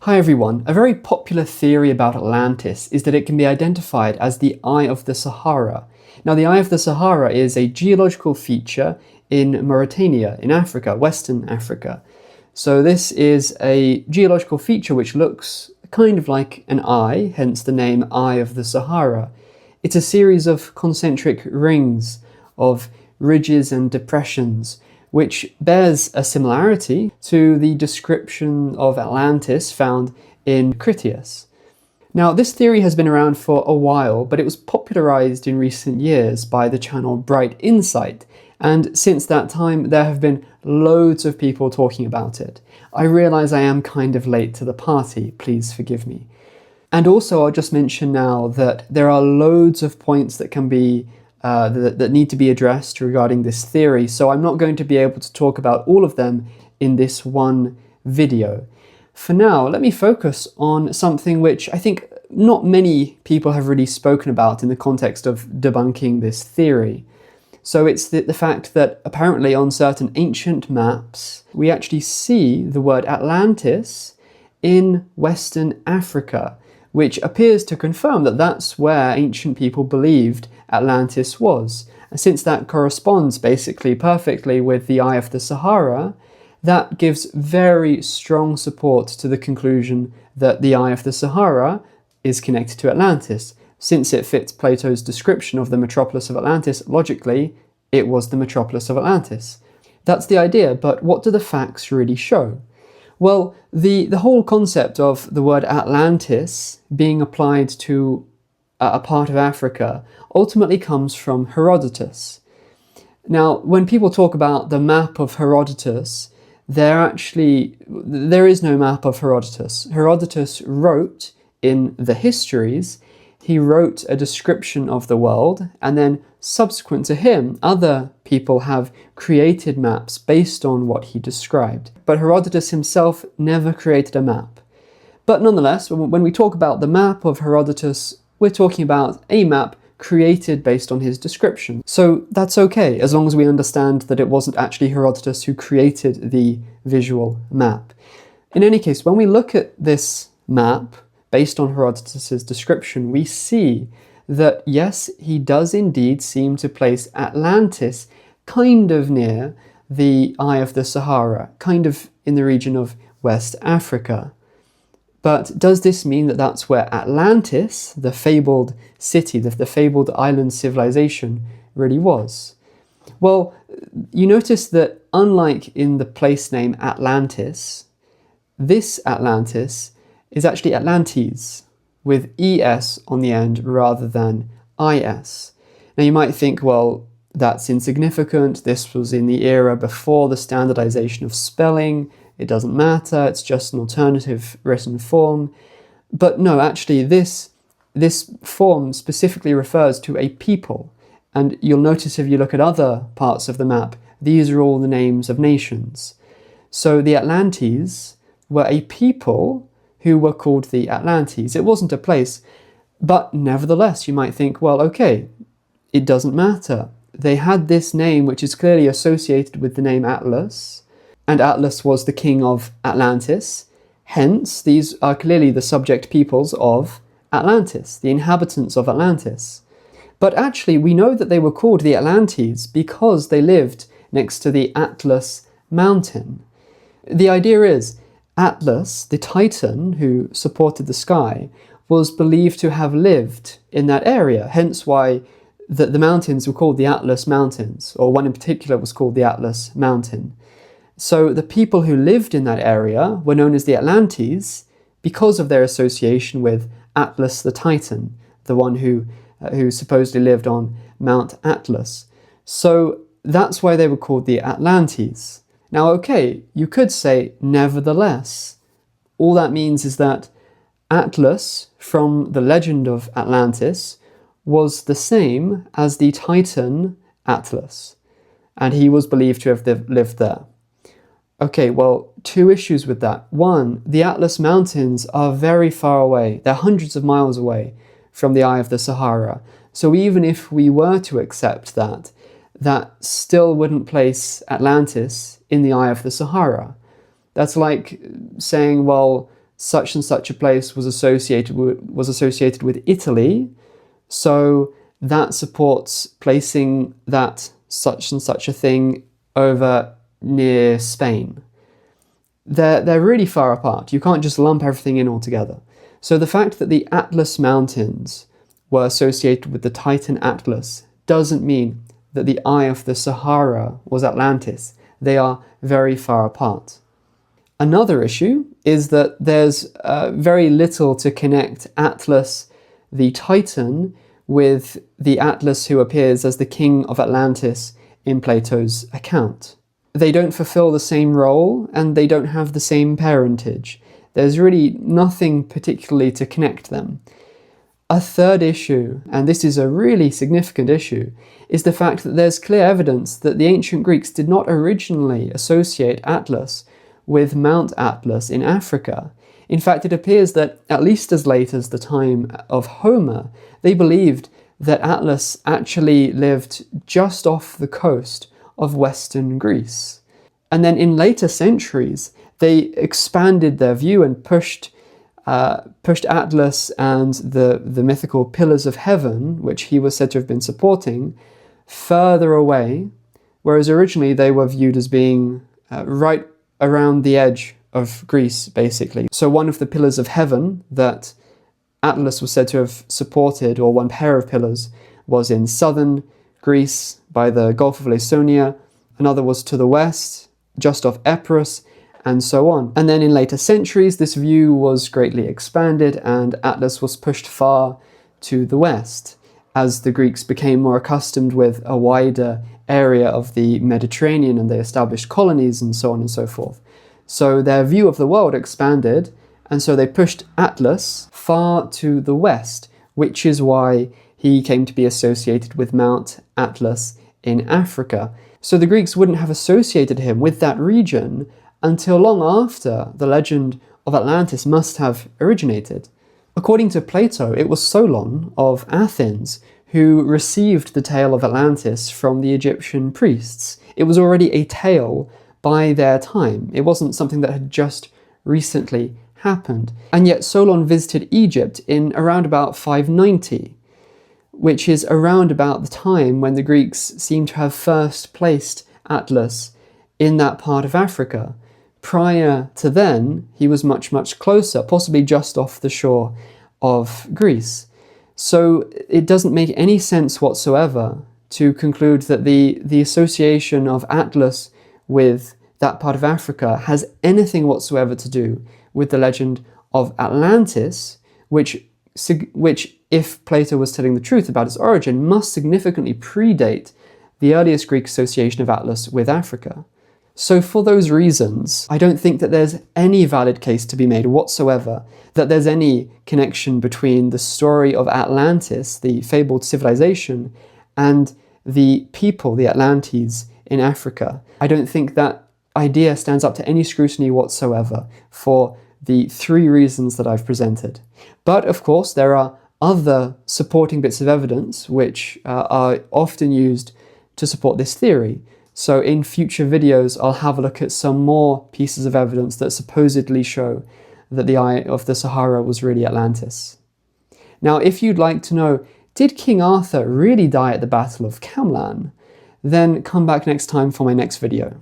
Hi everyone. A very popular theory about Atlantis is that it can be identified as the Eye of the Sahara. Now, the Eye of the Sahara is a geological feature in Mauritania, in Africa, Western Africa. So this is a geological feature which looks kind of like an eye, hence the name Eye of the Sahara. It's a series of concentric rings of ridges and depressions, which bears a similarity to the description of Atlantis found in Critias. Now, this theory has been around for a while, but it was popularized in recent years by the channel Bright Insight, and since that time there have been loads of people talking about it. I realize I am kind of late to the party, please forgive me. And also I'll just mention now that there are loads of points that can be that need to be addressed regarding this theory, so I'm not going to be able to talk about all of them in this one video. For now, let me focus on something which I think not many people have really spoken about in the context of debunking this theory. So it's the fact that apparently on certain ancient maps, we actually see the word Atlantis in Western Africa, which appears to confirm that that's where ancient people believed Atlantis was. And since that corresponds basically perfectly with the Eye of the Sahara, that gives very strong support to the conclusion that the Eye of the Sahara is connected to Atlantis. Since it fits Plato's description of the metropolis of Atlantis, logically, it was the metropolis of Atlantis. That's the idea, but what do the facts really show? Well, the whole concept of the word Atlantis being applied to a part of Africa ultimately comes from Herodotus. Now, when people talk about the map of Herodotus, there is no map of Herodotus. Herodotus wrote in the histories, he wrote a description of the world, and then subsequent to him, other people have created maps based on what he described. But Herodotus himself never created a map. But nonetheless, when we talk about the map of Herodotus, we're talking about a map created based on his description. So that's okay, as long as we understand that it wasn't actually Herodotus who created the visual map. In any case, when we look at this map, based on Herodotus' description, we see that yes, he does indeed seem to place Atlantis kind of near the Eye of the Sahara, kind of in the region of West Africa. But does this mean that that's where Atlantis, the fabled city, the fabled island civilization, really was? Well, you notice that unlike in the place name Atlantis, this Atlantis is actually Atlantes, with ES on the end rather than IS. Now you might think, well, that's insignificant, this was in the era before the standardization of spelling, it doesn't matter, it's just an alternative written form. But no, actually this form specifically refers to a people, and you'll notice if you look at other parts of the map, these are all the names of nations. So the Atlantes were a people who were called the Atlantes. It wasn't a place, but nevertheless you might think, well, okay, it doesn't matter. They had this name which is clearly associated with the name Atlas, and Atlas was the king of Atlantis. Hence, these are clearly the subject peoples of Atlantis, the inhabitants of Atlantis. But actually, we know that they were called the Atlantes because they lived next to the Atlas mountain. The idea is, Atlas, the titan who supported the sky, was believed to have lived in that area, hence why the mountains were called the Atlas Mountains, or one in particular was called the Atlas Mountain. So the people who lived in that area were known as the Atlantes because of their association with Atlas the Titan, the one who supposedly lived on Mount Atlas. So that's why they were called the Atlantes. Now, okay, you could say, nevertheless, all that means is that Atlas, from the legend of Atlantis, was the same as the Titan Atlas, and he was believed to have lived there. Okay, well, two issues with that. One, the Atlas Mountains are very far away. They're hundreds of miles away from the Eye of the Sahara. So even if we were to accept that, that still wouldn't place Atlantis in the Eye of the Sahara. That's like saying, well, such and such a place was associated with Italy, so that supports placing that such and such a thing over near Spain. They're really far apart. You can't just lump everything in all together. So the fact that the Atlas Mountains were associated with the Titan Atlas doesn't mean that the Eye of the Sahara was Atlantis. They are very far apart. Another issue is that there's very little to connect Atlas, the Titan, with the Atlas who appears as the king of Atlantis in Plato's account. They don't fulfill the same role and they don't have the same parentage. There's really nothing particularly to connect them. A third issue, and this is a really significant issue, is the fact that there's clear evidence that the ancient Greeks did not originally associate Atlas with Mount Atlas in Africa. In fact, it appears that at least as late as the time of Homer, they believed that Atlas actually lived just off the coast of Western Greece. And then in later centuries, they expanded their view and pushed Atlas and the mythical pillars of heaven, which he was said to have been supporting, further away, whereas originally they were viewed as being right around the edge of Greece, basically. So one of the pillars of heaven that Atlas was said to have supported, or one pair of pillars, was in southern Greece by the Gulf of Laconia, another was to the west, just off Epirus, and so on. And then in later centuries, this view was greatly expanded and Atlas was pushed far to the west, as the Greeks became more accustomed with a wider area of the Mediterranean and they established colonies and so on and so forth. So their view of the world expanded, and so they pushed Atlas far to the west, which is why he came to be associated with Mount Atlas in Africa. So the Greeks wouldn't have associated him with that region until long after the legend of Atlantis must have originated. According to Plato, it was Solon of Athens who received the tale of Atlantis from the Egyptian priests. It was already a tale by their time. It wasn't something that had just recently happened. And yet Solon visited Egypt in around about 590, which is around about the time when the Greeks seem to have first placed Atlas in that part of Africa. Prior to then, he was much, much closer, possibly just off the shore of Greece. So it doesn't make any sense whatsoever to conclude that the association of Atlas with that part of Africa has anything whatsoever to do with the legend of Atlantis, which if Plato was telling the truth about its origin, must significantly predate the earliest Greek association of Atlas with Africa. So for those reasons, I don't think that there's any valid case to be made whatsoever that there's any connection between the story of Atlantis, the fabled civilization, and the people, the Atlantes, in Africa. I don't think that idea stands up to any scrutiny whatsoever for the three reasons that I've presented. But of course, there are other supporting bits of evidence which are often used to support this theory. So in future videos, I'll have a look at some more pieces of evidence that supposedly show that the Eye of the Sahara was really Atlantis. Now, if you'd like to know, did King Arthur really die at the Battle of Camlan? Then come back next time for my next video.